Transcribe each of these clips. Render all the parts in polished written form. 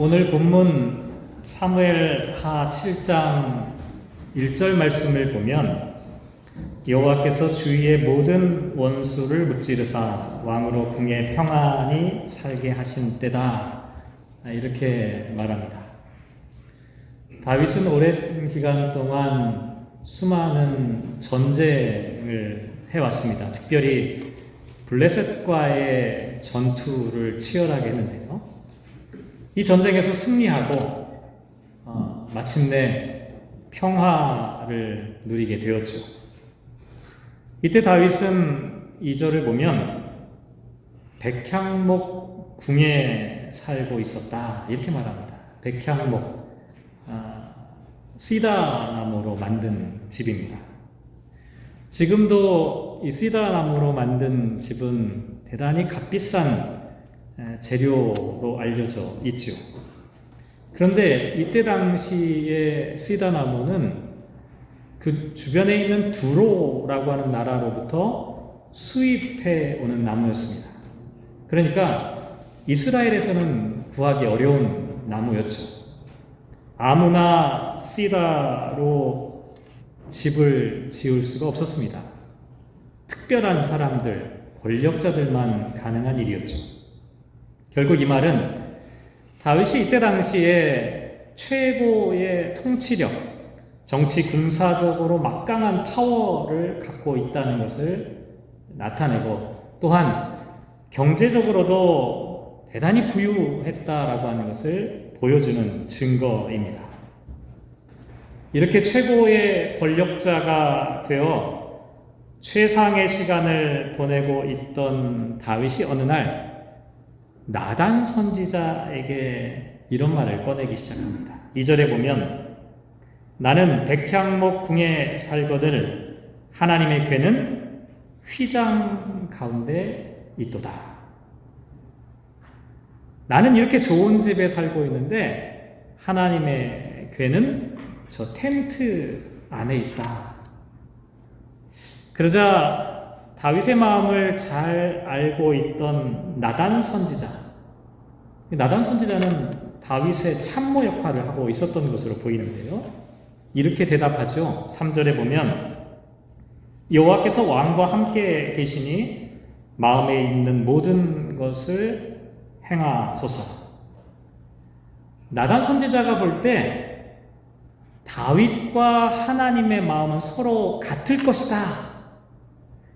오늘 본문 사무엘하 7장 1절 말씀을 보면 여호와께서 주위의 모든 원수를 무찌르사 왕으로 궁에 평안히 살게 하신 때다, 이렇게 말합니다. 다윗은 오랜 기간 동안 수많은 전쟁을 해왔습니다. 특별히 블레셋과의 전투를 치열하게 했는데요. 이 전쟁에서 승리하고 마침내 평화를 누리게 되었죠. 이때 다윗은 2절을 보면 백향목 궁에 살고 있었다, 이렇게 말합니다. 백향목, 시다 나무로 만든 집입니다. 지금도 이 시다 나무로 만든 집은 대단히 값비싼 재료로 알려져 있죠. 그런데 이때 당시에 시다 나무는 그 주변에 있는 두로라고 하는 나라로부터 수입해 오는 나무였습니다. 그러니까 이스라엘에서는 구하기 어려운 나무였죠. 아무나 시다로 집을 지을 수가 없었습니다. 특별한 사람들, 권력자들만 가능한 일이었죠. 결국 이 말은 다윗이 이때 당시에 최고의 통치력, 정치 군사적으로 막강한 파워를 갖고 있다는 것을 나타내고, 또한 경제적으로도 대단히 부유했다라고 하는 것을 보여주는 증거입니다. 이렇게 최고의 권력자가 되어 최상의 시간을 보내고 있던 다윗이 어느 날 나단 선지자에게 이런 말을 꺼내기 시작합니다. 2절에 보면 나는 백향목 궁에 살거늘 하나님의 궤는 휘장 가운데 있도다. 나는 이렇게 좋은 집에 살고 있는데 하나님의 궤는 저 텐트 안에 있다. 그러자 다윗의 마음을 잘 알고 있던 나단 선지자, 나단 선지자는 다윗의 참모 역할을 하고 있었던 것으로 보이는데요. 이렇게 대답하죠. 3절에 보면 여호와께서 왕과 함께 계시니 마음에 있는 모든 것을 행하소서. 나단 선지자가 볼 때 다윗과 하나님의 마음은 서로 같을 것이다.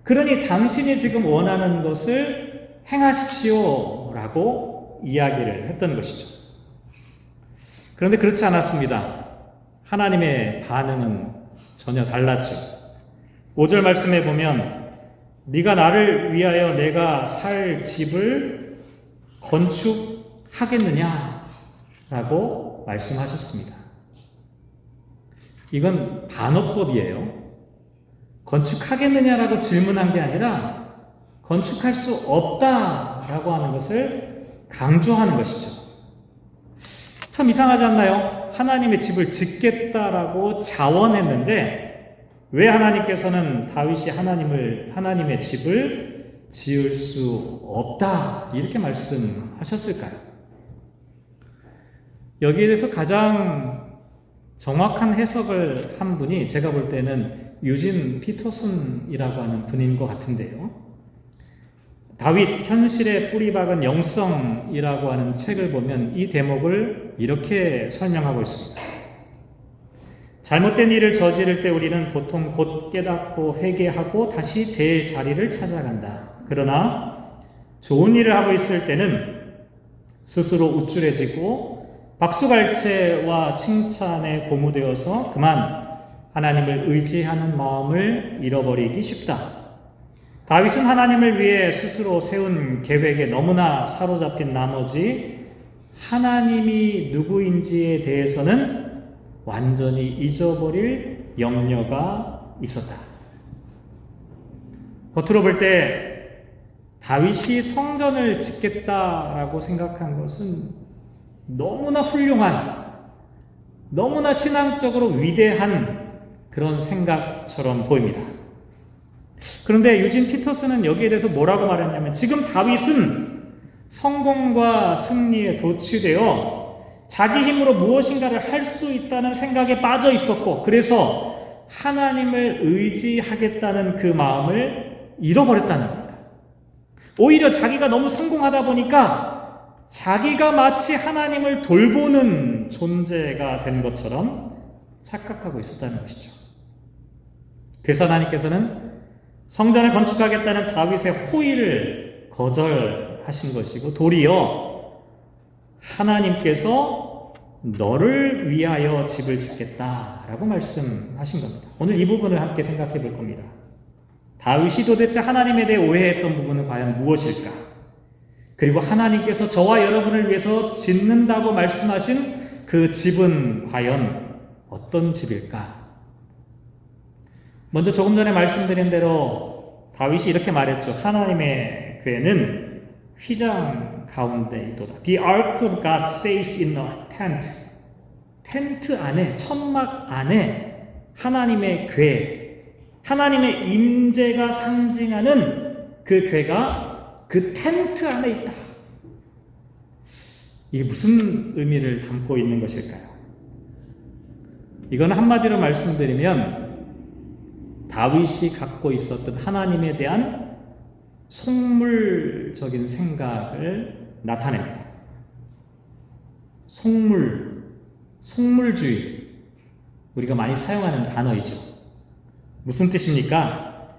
그러니 당신이 지금 원하는 것을 행하십시오 라고 이야기를 했던 것이죠. 그런데 그렇지 않았습니다. 하나님의 반응은 전혀 달랐죠. 5절 말씀에 보면 네가 나를 위하여 내가 살 집을 건축하겠느냐 라고 말씀하셨습니다. 이건 반어법이에요. 건축하겠느냐라고 질문한 게 아니라 건축할 수 없다라고 하는 것을 강조하는 것이죠. 참 이상하지 않나요? 하나님의 집을 짓겠다라고 자원했는데 왜 하나님께서는 다윗이 하나님의 집을 지을 수 없다, 이렇게 말씀하셨을까요? 여기에 대해서 가장 정확한 해석을 한 분이 제가 볼 때는 유진 피터슨이라고 하는 분인 것 같은데요. 다윗 현실에 뿌리박은 영성이라고 하는 책을 보면 이 대목을 이렇게 설명하고 있습니다. 잘못된 일을 저지를 때 우리는 보통 곧 깨닫고 회개하고 다시 제 자리를 찾아간다. 그러나 좋은 일을 하고 있을 때는 스스로 우쭐해지고 박수갈채와 칭찬에 고무되어서 그만 하나님을 의지하는 마음을 잃어버리기 쉽다. 다윗은 하나님을 위해 스스로 세운 계획에 너무나 사로잡힌 나머지 하나님이 누구인지에 대해서는 완전히 잊어버릴 염려가 있었다. 겉으로 볼 때 다윗이 성전을 짓겠다라고 생각한 것은 너무나 훌륭한, 너무나 신앙적으로 위대한 그런 생각처럼 보입니다. 그런데 유진 피터슨은 여기에 대해서 뭐라고 말했냐면 지금 다윗은 성공과 승리에 도취되어 자기 힘으로 무엇인가를 할 수 있다는 생각에 빠져 있었고, 그래서 하나님을 의지하겠다는 그 마음을 잃어버렸다는 겁니다. 오히려 자기가 너무 성공하다 보니까 자기가 마치 하나님을 돌보는 존재가 된 것처럼 착각하고 있었다는 것이죠. 그래서 하나님께서는 성전을 건축하겠다는 다윗의 호의를 거절하신 것이고, 도리어 하나님께서 너를 위하여 집을 짓겠다라고 말씀하신 겁니다. 오늘 이 부분을 함께 생각해 볼 겁니다. 다윗이 도대체 하나님에 대해 오해했던 부분은 과연 무엇일까? 그리고 하나님께서 저와 여러분을 위해서 짓는다고 말씀하신 그 집은 과연 어떤 집일까? 먼저 조금 전에 말씀드린 대로 다윗이 이렇게 말했죠. 하나님의 궤는 휘장 가운데 있도다. The ark of God stays in a tent. 텐트 안에, 천막 안에 하나님의 궤, 하나님의 임재가 상징하는 그 궤가 그 텐트 안에 있다. 이게 무슨 의미를 담고 있는 것일까요? 이건 한마디로 말씀드리면 다윗이 갖고 있었던 하나님에 대한 속물적인 생각을 나타냅니다. 속물주의. 우리가 많이 사용하는 단어이죠. 무슨 뜻입니까?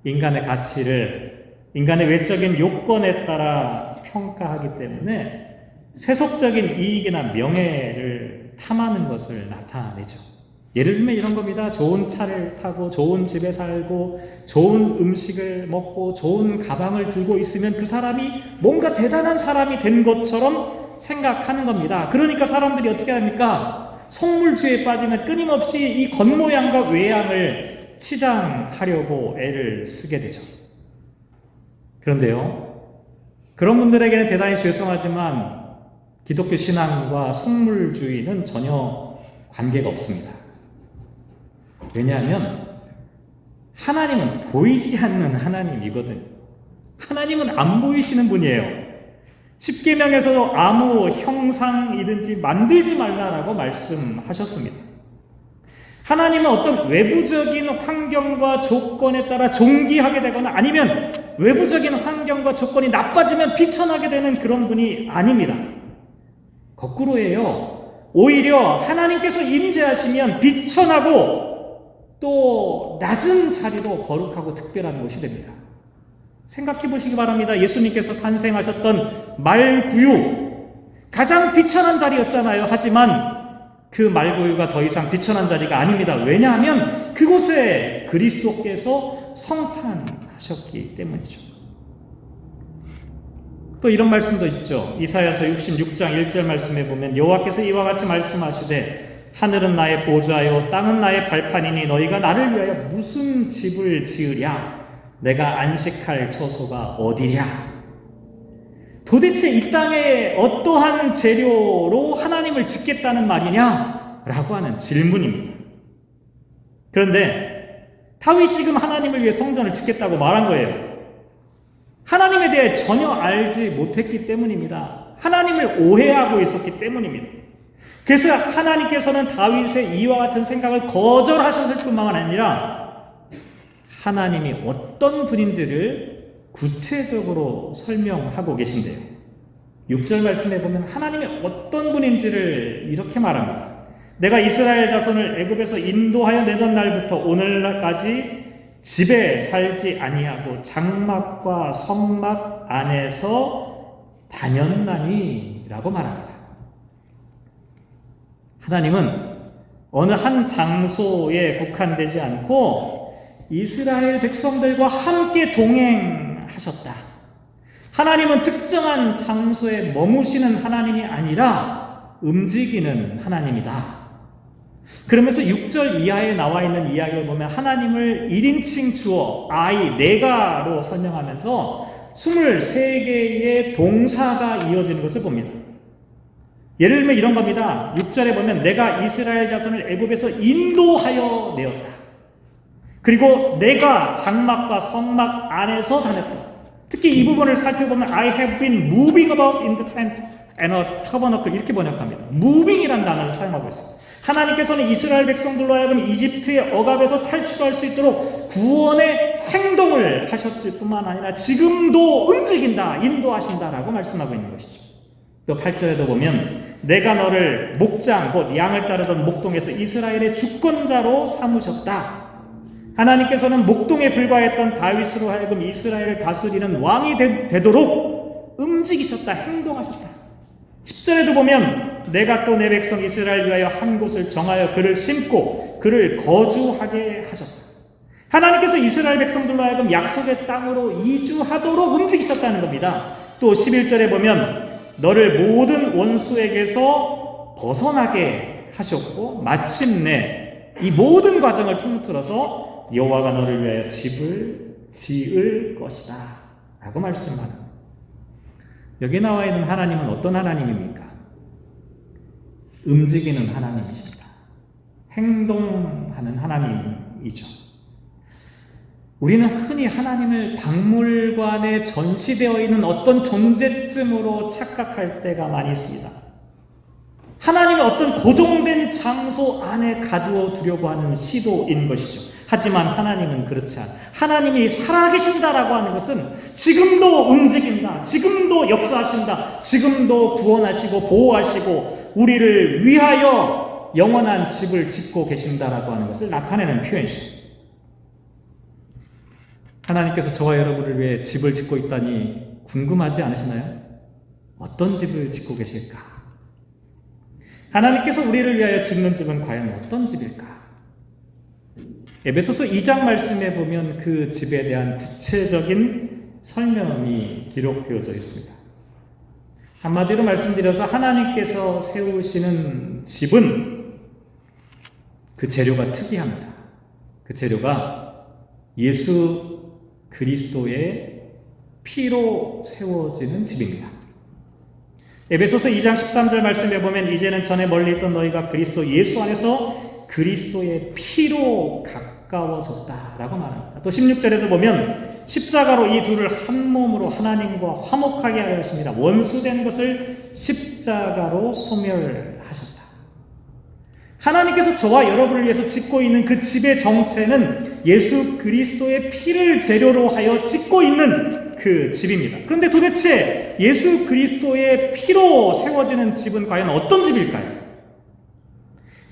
인간의 가치를 인간의 외적인 요건에 따라 평가하기 때문에 세속적인 이익이나 명예를 탐하는 것을 나타내죠. 예를 들면 이런 겁니다. 좋은 차를 타고 좋은 집에 살고 좋은 음식을 먹고 좋은 가방을 들고 있으면 그 사람이 뭔가 대단한 사람이 된 것처럼 생각하는 겁니다. 그러니까 사람들이 어떻게 합니까? 속물주의에 빠지면 끊임없이 이 겉모양과 외양을 치장하려고 애를 쓰게 되죠. 그런데요, 그런 분들에게는 대단히 죄송하지만 기독교 신앙과 속물주의는 전혀 관계가 없습니다. 왜냐하면 하나님은 보이지 않는 하나님이거든요. 하나님은 안 보이시는 분이에요. 십계명에서도 아무 형상이든지 만들지 말라라고 말씀하셨습니다. 하나님은 어떤 외부적인 환경과 조건에 따라 존귀하게 되거나 아니면 외부적인 환경과 조건이 나빠지면 비천하게 되는 그런 분이 아닙니다. 거꾸로예요. 오히려 하나님께서 임재하시면 비천하고 또 낮은 자리로 거룩하고 특별한 곳이 됩니다. 생각해 보시기 바랍니다. 예수님께서 탄생하셨던 말구유, 가장 비천한 자리였잖아요. 하지만 그 말구유가 더 이상 비천한 자리가 아닙니다. 왜냐하면 그곳에 그리스도께서 성탄하셨기 때문이죠. 또 이런 말씀도 있죠. 이사야서 66장 1절 말씀에 보면 여호와께서 이와 같이 말씀하시되 하늘은 나의 보좌요 땅은 나의 발판이니 너희가 나를 위하여 무슨 집을 지으랴? 내가 안식할 처소가 어디랴? 도대체 이 땅에 어떠한 재료로 하나님을 짓겠다는 말이냐? 라고 하는 질문입니다. 그런데 다윗이 지금 하나님을 위해 성전을 짓겠다고 말한 거예요. 하나님에 대해 전혀 알지 못했기 때문입니다. 하나님을 오해하고 있었기 때문입니다. 그래서 하나님께서는 다윗의 이와 같은 생각을 거절하셨을 뿐만 아니라 하나님이 어떤 분인지를 구체적으로 설명하고 계신데요. 6절 말씀에 보면 하나님이 어떤 분인지를 이렇게 말합니다. 내가 이스라엘 자손을 애굽에서 인도하여 내던 날부터 오늘날까지 집에 살지 아니하고 장막과 성막 안에서 다녔나니 라고 말합니다. 하나님은 어느 한 장소에 국한되지 않고 이스라엘 백성들과 함께 동행하셨다. 하나님은 특정한 장소에 머무시는 하나님이 아니라 움직이는 하나님이다. 그러면서 6절 이하에 나와 있는 이야기를 보면 하나님을 1인칭 주어 내가로 설명하면서 23개의 동사가 이어지는 것을 봅니다. 예를 들면 이런 겁니다. 6절에 보면 내가 이스라엘 자손을 애굽에서 인도하여 내었다. 그리고 내가 장막과 성막 안에서 다녔다. 특히 이 부분을 살펴보면 I have been moving about in the tent. and a tabernacle 이렇게 번역합니다. moving이라는 단어를 사용하고 있어요. 하나님께서는 이스라엘 백성들로 하여금 이집트의 억압에서 탈출할 수 있도록 구원의 행동을 하셨을 뿐만 아니라 지금도 움직인다, 인도하신다라고 말씀하고 있는 것이죠. 또 8절에도 보면 내가 너를 목장, 곧 양을 따르던 목동에서 이스라엘의 주권자로 삼으셨다. 하나님께서는 목동에 불과했던 다윗으로 하여금 이스라엘을 다스리는 왕이 되도록 움직이셨다, 행동하셨다. 10절에도 보면 내가 또 내 백성 이스라엘 위하여 한 곳을 정하여 그를 심고 그를 거주하게 하셨다. 하나님께서 이스라엘 백성들로 하여금 약속의 땅으로 이주하도록 움직이셨다는 겁니다. 또 11절에 보면 너를 모든 원수에게서 벗어나게 하셨고 마침내 이 모든 과정을 통틀어서 여호와가 너를 위하여 집을 지을 것이다 라고 말씀합니다. 여기 나와 있는 하나님은 어떤 하나님입니까? 움직이는 하나님이십니다. 행동하는 하나님이죠. 우리는 흔히 하나님을 박물관에 전시되어 있는 어떤 존재쯤으로 착각할 때가 많이 있습니다. 하나님은 어떤 고정된 장소 안에 가두어 두려고 하는 시도인 것이죠. 하지만 하나님은 그렇지 않아요. 하나님이 살아계신다라고 하는 것은 지금도 움직인다, 지금도 역사하신다, 지금도 구원하시고 보호하시고 우리를 위하여 영원한 집을 짓고 계신다라고 하는 것을 나타내는 표현이죠. 하나님께서 저와 여러분을 위해 집을 짓고 있다니 궁금하지 않으시나요? 어떤 집을 짓고 계실까? 하나님께서 우리를 위하여 짓는 집은 과연 어떤 집일까? 에베소서 2장 말씀에 보면 그 집에 대한 구체적인 설명이 기록되어져 있습니다. 한마디로 말씀드려서 하나님께서 세우시는 집은 그 재료가 특이합니다. 그 재료가 예수 그리스도의 피로 세워지는 집입니다. 에베소서 2장 13절 말씀에 보면 이제는 전에 멀리 있던 너희가 그리스도 예수 안에서 그리스도의 피로 가까워졌다라고 말합니다. 또 16절에도 보면 십자가로 이 둘을 한 몸으로 하나님과 화목하게 하려 하십니다. 원수된 것을 십자가로 소멸하셨다. 하나님께서 저와 여러분을 위해서 짓고 있는 그 집의 정체는 예수 그리스도의 피를 재료로 하여 짓고 있는 그 집입니다. 그런데 도대체 예수 그리스도의 피로 세워지는 집은 과연 어떤 집일까요?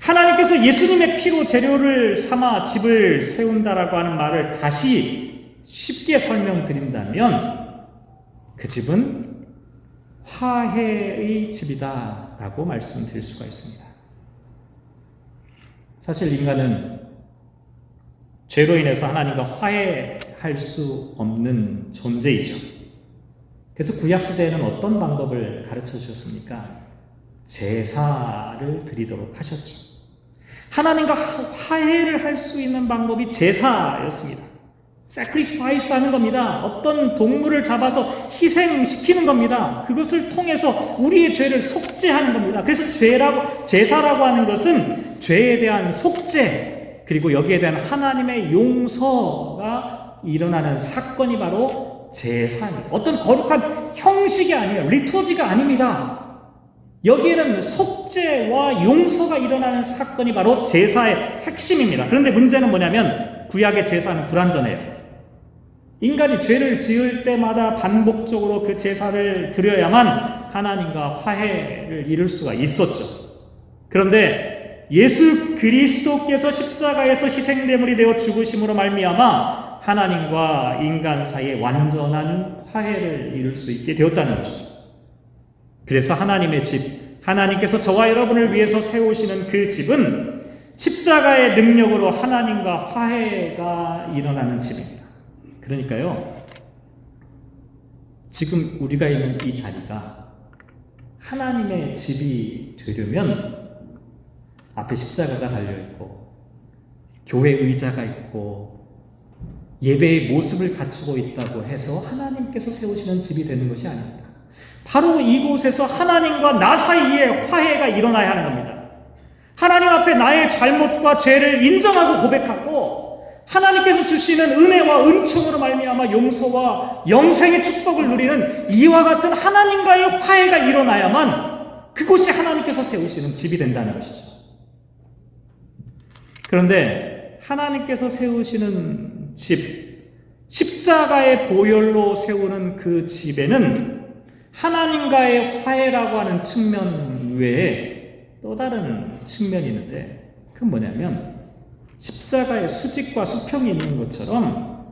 하나님께서 예수님의 피로 재료를 삼아 집을 세운다라고 하는 말을 다시 쉽게 설명드린다면 그 집은 화해의 집이다라고 말씀드릴 수가 있습니다. 사실 인간은 죄로 인해서 하나님과 화해할 수 없는 존재이죠. 그래서 구약시대에는 어떤 방법을 가르쳐 주셨습니까? 제사를 드리도록 하셨죠. 하나님과 화해를 할 수 있는 방법이 제사였습니다. sacrifice 하는 겁니다. 어떤 동물을 잡아서 희생시키는 겁니다. 그것을 통해서 우리의 죄를 속죄하는 겁니다. 그래서 제사라고 하는 것은 죄에 대한 속죄, 그리고 여기에 대한 하나님의 용서가 일어나는 사건이 바로 제사입니다. 어떤 거룩한 형식이 아니에요. 리토지가 아닙니다. 여기에는 속죄와 용서가 일어나는 사건이 바로 제사의 핵심입니다. 그런데 문제는 뭐냐면 구약의 제사는 불완전해요. 인간이 죄를 지을 때마다 반복적으로 그 제사를 드려야만 하나님과 화해를 이룰 수가 있었죠. 그런데 예수 그리스도께서 십자가에서 희생제물이 되어 죽으심으로 말미암아 하나님과 인간 사이에 완전한 화해를 이룰 수 있게 되었다는 것이죠. 그래서 하나님의 집, 하나님께서 저와 여러분을 위해서 세우시는 그 집은 십자가의 능력으로 하나님과 화해가 일어나는 집입니다. 그러니까요, 지금 우리가 있는 이 자리가 하나님의 집이 되려면 앞에 십자가가 달려있고 교회 의자가 있고 예배의 모습을 갖추고 있다고 해서 하나님께서 세우시는 집이 되는 것이 아닙니다. 바로 이곳에서 하나님과 나 사이에 화해가 일어나야 하는 겁니다. 하나님 앞에 나의 잘못과 죄를 인정하고 고백하고 하나님께서 주시는 은혜와 은총으로 말미암아 용서와 영생의 축복을 누리는 이와 같은 하나님과의 화해가 일어나야만 그곳이 하나님께서 세우시는 집이 된다는 것이죠. 그런데 하나님께서 세우시는 집, 십자가의 보혈로 세우는 그 집에는 하나님과의 화해라고 하는 측면 외에 또 다른 측면이 있는데, 그건 뭐냐면 십자가의 수직과 수평이 있는 것처럼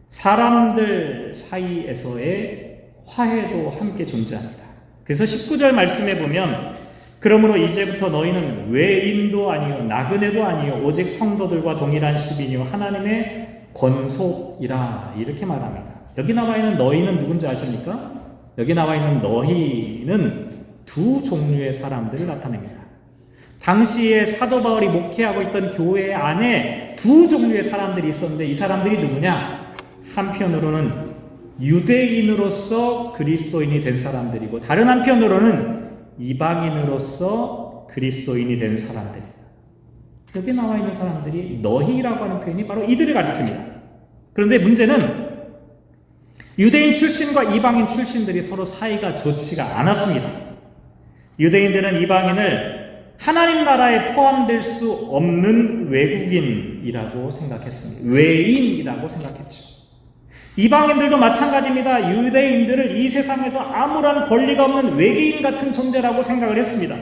사람들 사이에서의 화해도 함께 존재합니다. 그래서 19절 말씀에 보면 그러므로 이제부터 너희는 외인도 아니요 나그네도 아니요 오직 성도들과 동일한 시민이요 하나님의 권속이라 이렇게 말합니다. 여기 나와 있는 너희는 누군지 아십니까? 여기 나와 있는 너희는 두 종류의 사람들을 나타냅니다. 당시에 사도 바울이 목회하고 있던 교회 안에 두 종류의 사람들이 있었는데 이 사람들이 누구냐? 한편으로는 유대인으로서 그리스도인이 된 사람들이고 다른 한편으로는 이방인으로서 그리스도인이 된 사람들입니다. 여기 나와 있는 사람들이 너희라고 하는 표현이 바로 이들을 가르칩니다. 그런데 문제는 유대인 출신과 이방인 출신들이 서로 사이가 좋지가 않았습니다. 유대인들은 이방인을 하나님 나라에 포함될 수 없는 외국인이라고 생각했습니다. 외인이라고 생각했죠. 이방인들도 마찬가지입니다. 유대인들을 이 세상에서 아무런 권리가 없는 외계인 같은 존재라고 생각을 했습니다.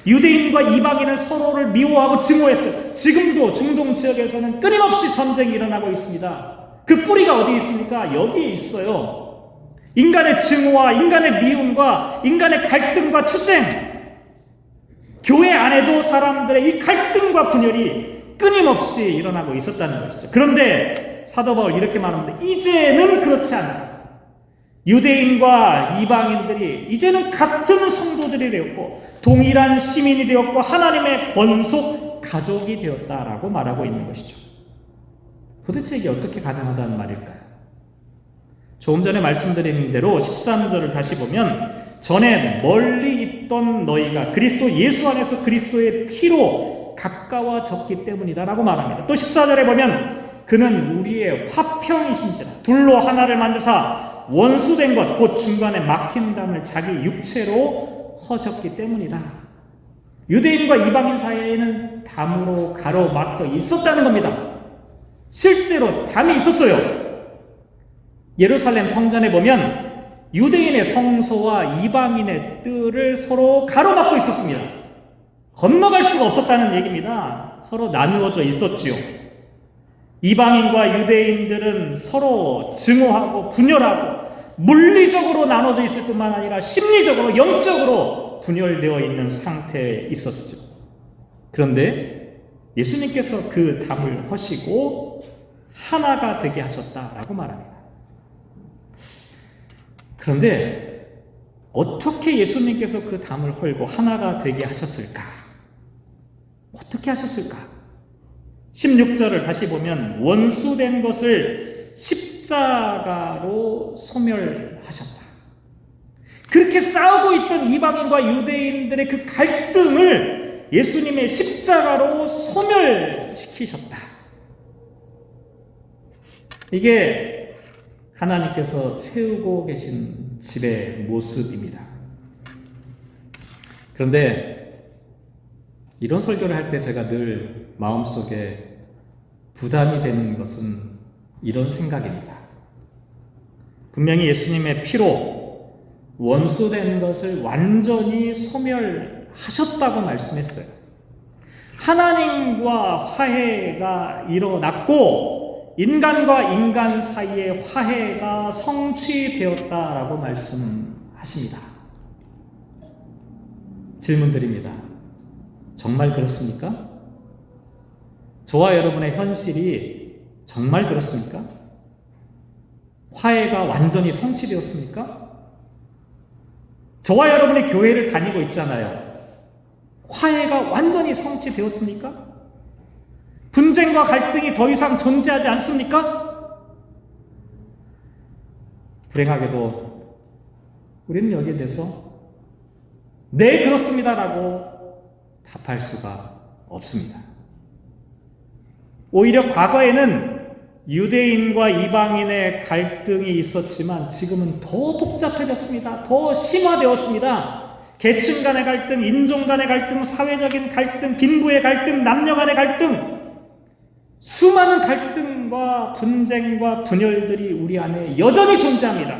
유대인과 이방인은 서로를 미워하고 증오했어요. 지금도 중동 지역에서는 끊임없이 전쟁이 일어나고 있습니다. 그 뿌리가 어디에 있습니까? 여기에 있어요. 인간의 증오와 인간의 미움과 인간의 갈등과 투쟁, 교회 안에도 사람들의 이 갈등과 분열이 끊임없이 일어나고 있었다는 것이죠. 그런데 사도 바울 이렇게 말합니다. 이제는 그렇지 않다. 유대인과 이방인들이 이제는 같은 성도들이 되었고 동일한 시민이 되었고 하나님의 권속 가족이 되었다라고 말하고 있는 것이죠. 도대체 이게 어떻게 가능하다는 말일까요? 조금 전에 말씀드린 대로 13절을 다시 보면 전에 멀리 있던 너희가 그리스도 예수 안에서 그리스도의 피로 가까워졌기 때문이다 라고 말합니다. 또 14절에 보면 그는 우리의 화평이신지라 둘로 하나를 만드사 원수된 것 곧 중간에 막힌 담을 자기 육체로 허셨기 때문이다. 유대인과 이방인 사이에는 담으로 가로막혀 있었다는 겁니다. 실제로 담이 있었어요. 예루살렘 성전에 보면 유대인의 성소와 이방인의 뜰을 서로 가로막고 있었습니다. 건너갈 수가 없었다는 얘기입니다. 서로 나누어져 있었지요. 이방인과 유대인들은 서로 증오하고 분열하고 물리적으로 나눠져 있을 뿐만 아니라 심리적으로 영적으로 분열되어 있는 상태에 있었죠. 그런데 예수님께서 그 담을 허시고 하나가 되게 하셨다라고 말합니다. 그런데 어떻게 예수님께서 그 담을 헐고 하나가 되게 하셨을까? 어떻게 하셨을까? 16절을 다시 보면 원수된 것을 십자가로 소멸하셨다. 그렇게 싸우고 있던 이방인과 유대인들의 그 갈등을 예수님의 십자가로 소멸시키셨다. 이게 하나님께서 세우고 계신 집의 모습입니다. 그런데 이런 설교를 할 때 제가 늘 마음속에 부담이 되는 것은 이런 생각입니다. 분명히 예수님의 피로 원수된 것을 완전히 소멸하셨다고 말씀했어요. 하나님과 화해가 일어났고 인간과 인간 사이의 화해가 성취되었다라고 말씀하십니다. 질문 드립니다. 정말 그렇습니까? 저와 여러분의 현실이 정말 그렇습니까? 화해가 완전히 성취되었습니까? 저와 여러분이 교회를 다니고 있잖아요. 화해가 완전히 성취되었습니까? 분쟁과 갈등이 더 이상 존재하지 않습니까? 불행하게도 우리는 여기에 대해서 네, 그렇습니다라고 답할 수가 없습니다. 오히려 과거에는 유대인과 이방인의 갈등이 있었지만 지금은 더 복잡해졌습니다. 더 심화되었습니다. 계층 간의 갈등, 인종 간의 갈등, 사회적인 갈등, 빈부의 갈등, 남녀 간의 갈등, 수많은 갈등과 분쟁과 분열들이 우리 안에 여전히 존재합니다.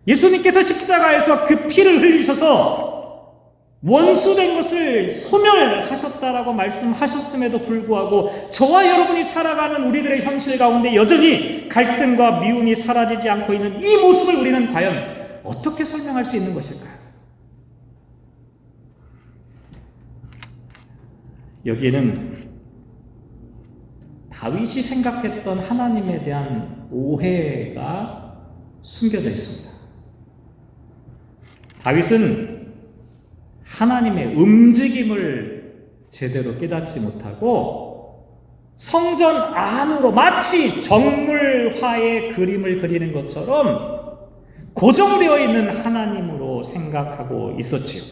예수님께서 십자가에서 그 피를 흘리셔서 원수된 것을 소멸하셨다라고 말씀하셨음에도 불구하고 저와 여러분이 살아가는 우리들의 현실 가운데 여전히 갈등과 미움이 사라지지 않고 있는 이 모습을 우리는 과연 어떻게 설명할 수 있는 것일까요? 여기에는 다윗이 생각했던 하나님에 대한 오해가 숨겨져 있습니다. 다윗은 하나님의 움직임을 제대로 깨닫지 못하고 성전 안으로 마치 정물화의 그림을 그리는 것처럼 고정되어 있는 하나님으로 생각하고 있었지요.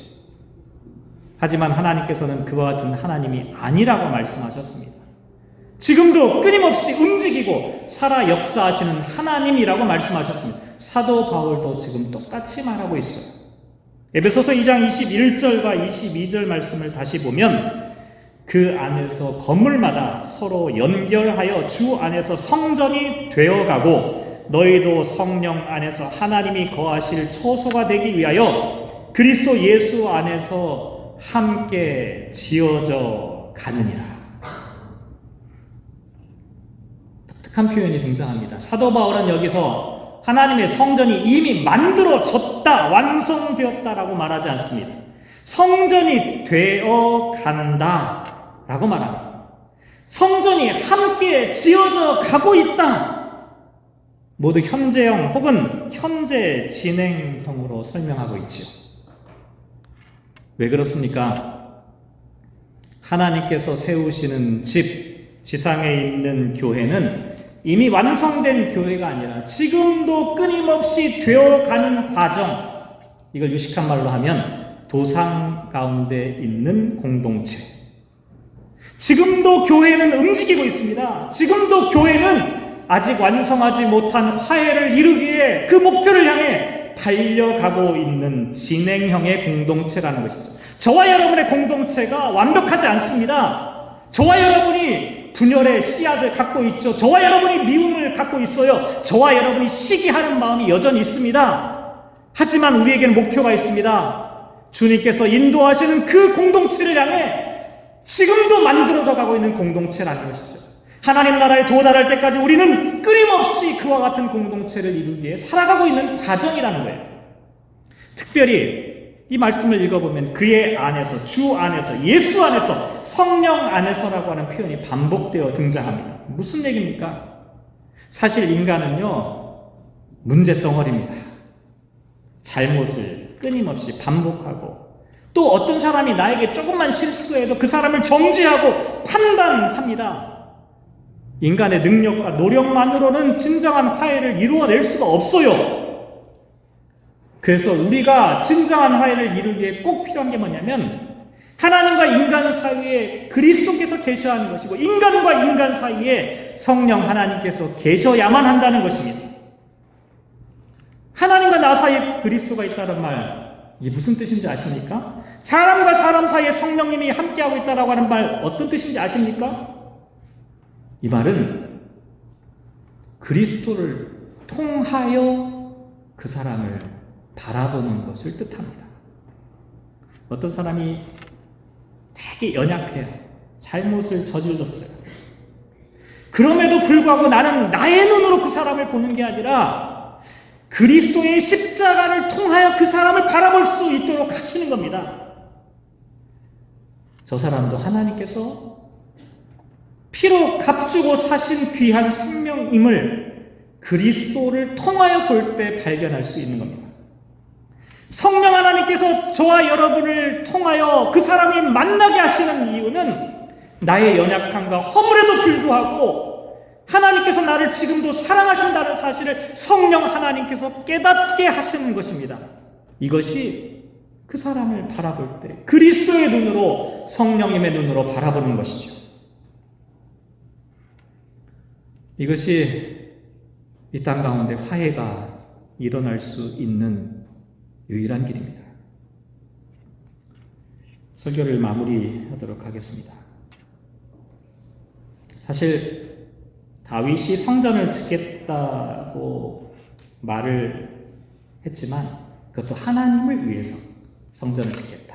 하지만 하나님께서는 그와 같은 하나님이 아니라고 말씀하셨습니다. 지금도 끊임없이 움직이고 살아 역사하시는 하나님이라고 말씀하셨습니다. 사도 바울도 지금 똑같이 말하고 있어요. 에베소서 2장 21절과 22절 말씀을 다시 보면 그 안에서 건물마다 서로 연결하여 주 안에서 성전이 되어가고 너희도 성령 안에서 하나님이 거하실 처소가 되기 위하여 그리스도 예수 안에서 함께 지어져 가느니라. 독특한 표현이 등장합니다. 사도 바울은 여기서 하나님의 성전이 이미 만들어졌다, 완성되었다라고 말하지 않습니다. 성전이 되어 간다 라고 말합니다. 성전이 함께 지어져 가고 있다. 모두 현재형 혹은 현재 진행형으로 설명하고 있지요. 왜 그렇습니까? 하나님께서 세우시는 집, 지상에 있는 교회는 이미 완성된 교회가 아니라 지금도 끊임없이 되어가는 과정, 이걸 유식한 말로 하면 도상 가운데 있는 공동체. 지금도 교회는 움직이고 있습니다. 지금도 교회는 아직 완성하지 못한 화해를 이루기에 그 목표를 향해 달려가고 있는 진행형의 공동체라는 것이죠. 저와 여러분의 공동체가 완벽하지 않습니다. 저와 여러분이 분열의 씨앗을 갖고 있죠. 저와 여러분이 미움을 갖고 있어요. 저와 여러분이 시기하는 마음이 여전히 있습니다. 하지만 우리에게는 목표가 있습니다. 주님께서 인도하시는 그 공동체를 향해 지금도 만들어져 가고 있는 공동체라는 것이죠. 하나님 나라에 도달할 때까지 우리는 끊임없이 그와 같은 공동체를 이루기 위해 살아가고 있는 과정이라는 거예요. 특별히 이 말씀을 읽어보면 그의 안에서, 주 안에서, 예수 안에서, 성령 안에서라고 하는 표현이 반복되어 등장합니다. 무슨 얘기입니까? 사실 인간은요, 문제덩어리입니다. 잘못을 끊임없이 반복하고 또 어떤 사람이 나에게 조금만 실수해도 그 사람을 정죄하고 판단합니다. 인간의 능력과 노력만으로는 진정한 화해를 이루어낼 수가 없어요. 그래서 우리가 진정한 화해를 이루기에 꼭 필요한 게 뭐냐면 하나님과 인간 사이에 그리스도께서 계셔야 하는 것이고 인간과 인간 사이에 성령 하나님께서 계셔야만 한다는 것입니다. 하나님과 나 사이에 그리스도가 있다는 말, 이게 무슨 뜻인지 아십니까? 사람과 사람 사이에 성령님이 함께하고 있다고 하는 말 어떤 뜻인지 아십니까? 이 말은 그리스도를 통하여 그 사람을 바라보는 것을 뜻합니다. 어떤 사람이 되게 연약해요. 잘못을 저질렀어요. 그럼에도 불구하고 나는 나의 눈으로 그 사람을 보는 게 아니라 그리스도의 십자가를 통하여 그 사람을 바라볼 수 있도록 하시는 겁니다. 저 사람도 하나님께서 피로 값주고 사신 귀한 생명임을 그리스도를 통하여 볼 때 발견할 수 있는 겁니다. 성령 하나님께서 저와 여러분을 통하여 그 사람이 만나게 하시는 이유는 나의 연약함과 허물에도 불구하고 하나님께서 나를 지금도 사랑하신다는 사실을 성령 하나님께서 깨닫게 하시는 것입니다. 이것이 그 사람을 바라볼 때 그리스도의 눈으로, 성령님의 눈으로 바라보는 것이죠. 이것이 이 땅 가운데 화해가 일어날 수 있는 유일한 길입니다. 설교를 마무리하도록 하겠습니다. 사실 다윗이 성전을 짓겠다고 말을 했지만 그것도 하나님을 위해서 성전을 짓겠다.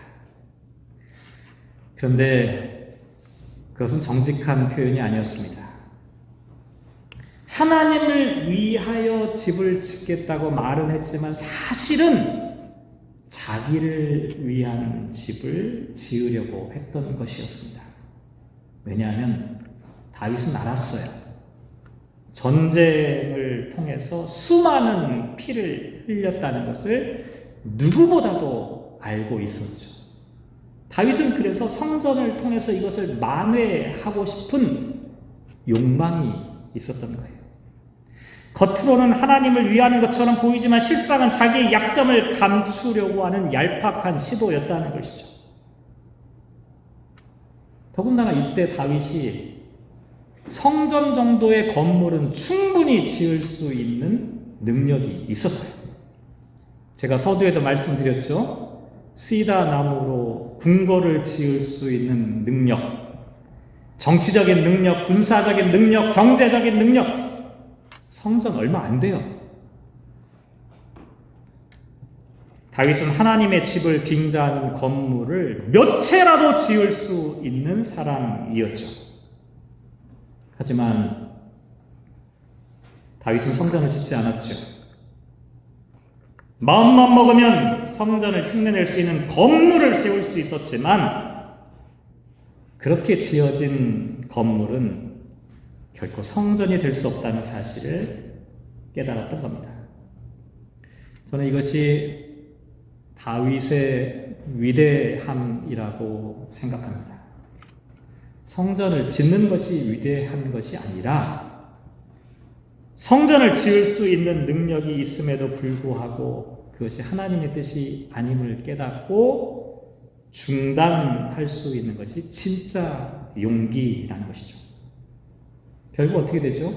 그런데 그것은 정직한 표현이 아니었습니다. 하나님을 위하여 집을 짓겠다고 말은 했지만 사실은 자기를 위한 집을 지으려고 했던 것이었습니다. 왜냐하면 다윗은 알았어요. 전쟁을 통해서 수많은 피를 흘렸다는 것을 누구보다도 알고 있었죠. 다윗은 그래서 성전을 통해서 이것을 만회하고 싶은 욕망이 있었던 거예요. 겉으로는 하나님을 위하는 것처럼 보이지만 실상은 자기의 약점을 감추려고 하는 얄팍한 시도였다는 것이죠. 더군다나 이때 다윗이 성전 정도의 건물은 충분히 지을 수 있는 능력이 있었어요. 제가 서두에도 말씀드렸죠. 시다 나무로 궁궐을 지을 수 있는 능력, 정치적인 능력, 군사적인 능력, 경제적인 능력, 성전 얼마 안 돼요. 다윗은 하나님의 집을 빙자하는 건물을 몇 채라도 지을 수 있는 사람이었죠. 하지만 다윗은 성전을 짓지 않았죠. 마음만 먹으면 성전을 흉내낼 수 있는 건물을 세울 수 있었지만 그렇게 지어진 건물은 결코 성전이 될 수 없다는 사실을 깨달았던 겁니다. 저는 이것이 다윗의 위대함이라고 생각합니다. 성전을 짓는 것이 위대한 것이 아니라 성전을 지을 수 있는 능력이 있음에도 불구하고 그것이 하나님의 뜻이 아님을 깨닫고 중단할 수 있는 것이 진짜 용기라는 것이죠. 결국 어떻게 되죠?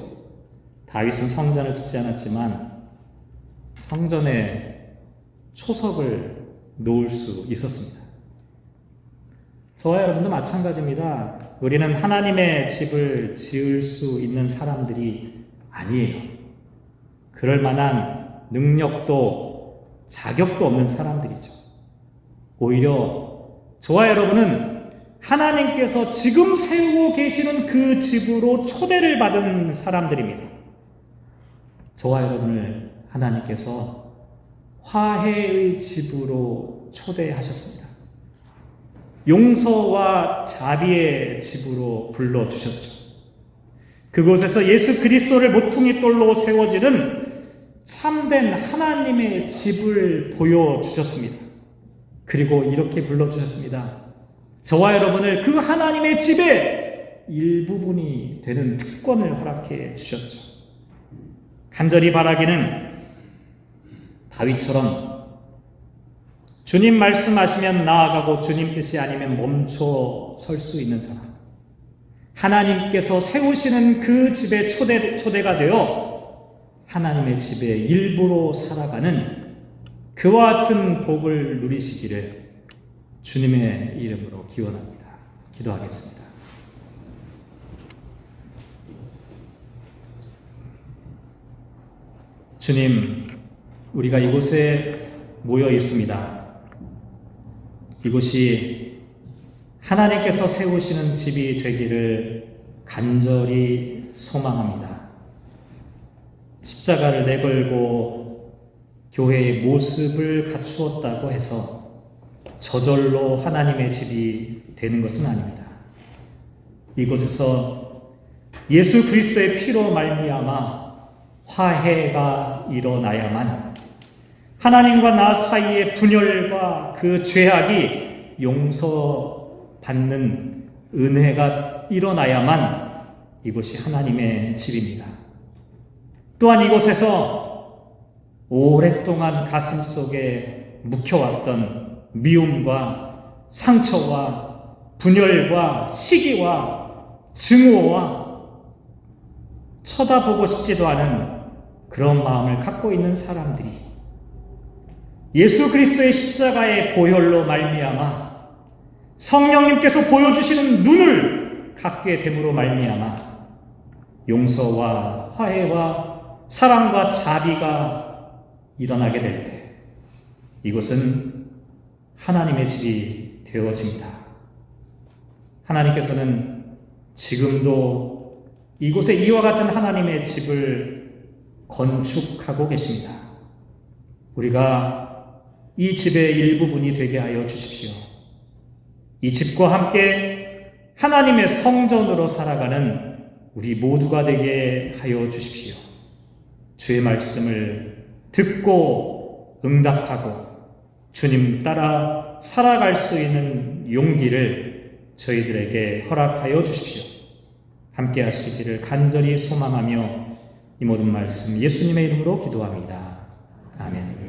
다윗은 성전을 짓지 않았지만 성전에 초석을 놓을 수 있었습니다. 저와 여러분도 마찬가지입니다. 우리는 하나님의 집을 지을 수 있는 사람들이 아니에요. 그럴 만한 능력도 자격도 없는 사람들이죠. 오히려 저와 여러분은 하나님께서 지금 세우고 계시는 그 집으로 초대를 받은 사람들입니다. 저와 여러분을 하나님께서 화해의 집으로 초대하셨습니다. 용서와 자비의 집으로 불러주셨죠. 그곳에서 예수 그리스도를 모퉁이 돌로 세워지는 참된 하나님의 집을 보여주셨습니다. 그리고 이렇게 불러주셨습니다. 저와 여러분을 그 하나님의 집의 일부분이 되는 특권을 허락해 주셨죠. 간절히 바라기는 다윗처럼 주님 말씀하시면 나아가고 주님 뜻이 아니면 멈춰 설 수 있는 사람, 하나님께서 세우시는 그 집의 초대가 되어 하나님의 집의 일부로 살아가는 그와 같은 복을 누리시기를 주님의 이름으로 기원합니다. 기도하겠습니다. 주님, 우리가 이곳에 모여 있습니다. 이곳이 하나님께서 세우시는 집이 되기를 간절히 소망합니다. 십자가를 내걸고 교회의 모습을 갖추었다고 해서 저절로 하나님의 집이 되는 것은 아닙니다. 이곳에서 예수 그리스도의 피로 말미암아 화해가 일어나야만 하나님과 나 사이의 분열과 그 죄악이 용서받는 은혜가 일어나야만 이곳이 하나님의 집입니다. 또한 이곳에서 오랫동안 가슴 속에 묵혀왔던 미움과 상처와 분열과 시기와 증오와 쳐다보고 싶지도 않은 그런 마음을 갖고 있는 사람들이 예수 그리스도의 십자가의 보혈로 말미암아 성령님께서 보여주시는 눈을 갖게 됨으로 말미암아 용서와 화해와 사랑과 자비가 일어나게 될 때 이곳은 하나님의 집이 되어집니다. 하나님께서는 지금도 이곳에 이와 같은 하나님의 집을 건축하고 계십니다. 우리가 이 집의 일부분이 되게 하여 주십시오. 이 집과 함께 하나님의 성전으로 살아가는 우리 모두가 되게 하여 주십시오. 주의 말씀을 듣고 응답하고 주님 따라 살아갈 수 있는 용기를 저희들에게 허락하여 주십시오. 함께 하시기를 간절히 소망하며 이 모든 말씀 예수님의 이름으로 기도합니다. 아멘.